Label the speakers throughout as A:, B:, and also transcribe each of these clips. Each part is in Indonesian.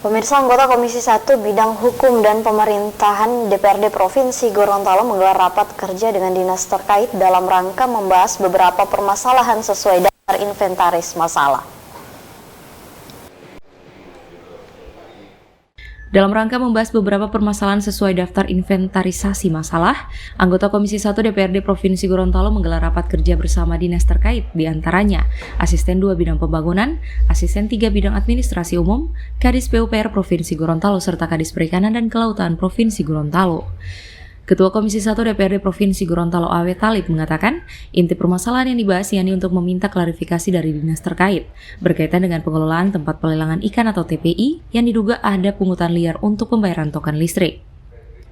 A: Pemirsa, anggota Komisi 1 Bidang Hukum dan Pemerintahan DPRD Provinsi Gorontalo menggelar rapat kerja dengan dinas terkait dalam rangka membahas beberapa permasalahan sesuai daftar inventaris masalah.
B: Dalam rangka membahas beberapa permasalahan sesuai daftar inventarisasi masalah, anggota Komisi 1 DPRD Provinsi Gorontalo menggelar rapat kerja bersama dinas terkait, diantaranya Asisten 2 Bidang Pembangunan, Asisten 3 Bidang Administrasi Umum, Kadis PUPR Provinsi Gorontalo, serta Kadis Perikanan dan Kelautan Provinsi Gorontalo. Ketua Komisi 1 DPRD Provinsi Gorontalo Awe Talib mengatakan, inti permasalahan yang dibahas yakni untuk meminta klarifikasi dari dinas terkait berkaitan dengan pengelolaan tempat pelelangan ikan atau TPI yang diduga ada pungutan liar untuk pembayaran token listrik.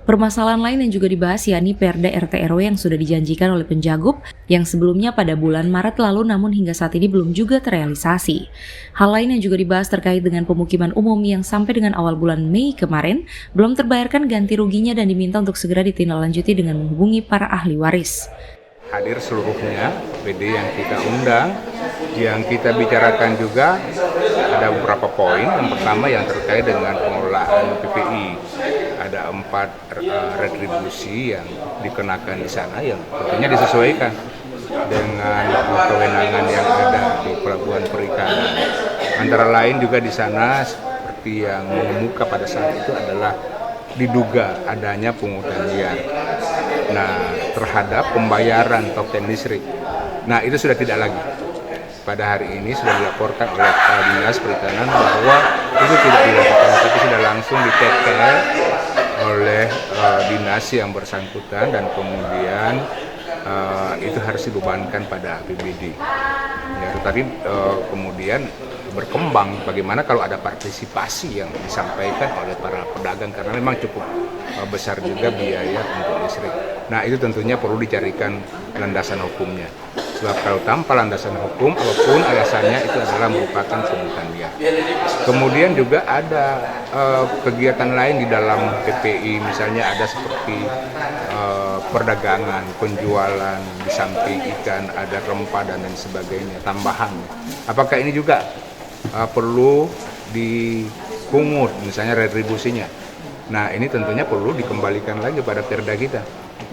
B: Permasalahan lain yang juga dibahas yakni Perda RT RW yang sudah dijanjikan oleh Penjagup yang sebelumnya pada bulan Maret lalu namun hingga saat ini belum juga terrealisasi. Hal lain yang juga dibahas terkait dengan pemukiman umum yang sampai dengan awal bulan Mei kemarin belum terbayarkan ganti ruginya dan diminta untuk segera ditindaklanjuti dengan menghubungi para ahli waris.
C: Hadir seluruhnya PD yang kita undang, yang kita bicarakan juga ada beberapa poin. Yang pertama yang terkait dengan pengelolaan PPI. Ada 4 retribusi yang dikenakan di sana yang tentunya disesuaikan dengan kewenangan yang ada di Pelabuhan Perikanan. Antara lain juga di sana seperti yang mengemuka pada saat itu adalah diduga adanya pungutan liar. Nah, terhadap pembayaran token listrik. Nah, itu sudah tidak lagi. Pada hari ini sudah dilaporkan oleh Dinas Perikanan bahwa itu tidak dilakukan, tapi sudah langsung ditekel oleh dinas yang bersangkutan dan kemudian itu harus dibebankan pada APBD. Ya, tetapi kemudian berkembang bagaimana kalau ada partisipasi yang disampaikan oleh para pedagang karena memang cukup besar juga biaya untuk listrik. Nah, itu tentunya perlu dicarikan landasan hukumnya. Sebab kalau tanpa landasan hukum, apapun alasannya itu adalah merupakan pungutan liar. Kemudian juga ada kegiatan lain di dalam PPI, misalnya ada seperti perdagangan, penjualan, di samping ikan, ada rempah dan lain sebagainya, tambahan. Apakah ini juga perlu dipungut, misalnya retribusinya? Nah, ini tentunya perlu dikembalikan lagi pada perda kita,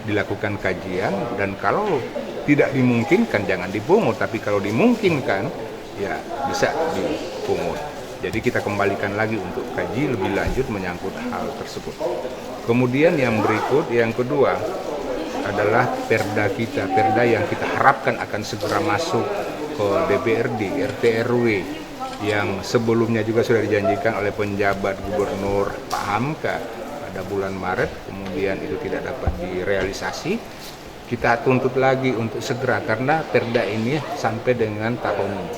C: dilakukan kajian, dan kalau tidak dimungkinkan jangan dipungut, tapi kalau dimungkinkan ya bisa dipungut. Jadi kita kembalikan lagi untuk kaji lebih lanjut menyangkut hal tersebut. Kemudian yang berikut, yang kedua adalah perda kita, perda yang kita harapkan akan segera masuk ke DPRD, RT RW yang sebelumnya juga sudah dijanjikan oleh penjabat gubernur Pak Hamka pada bulan Maret, kemudian itu tidak dapat direalisasi. Kita tuntut lagi untuk segera karena perda ini sampai dengan tahun ini.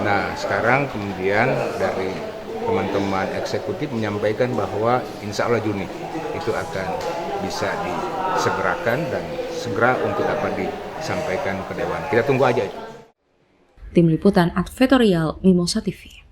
C: Nah, sekarang kemudian dari teman-teman eksekutif menyampaikan bahwa insya Allah Juni itu akan bisa disegerakan dan segera untuk dapat disampaikan ke Dewan. Kita tunggu aja.
B: Tim Liputan Advertorial Mimosa TV.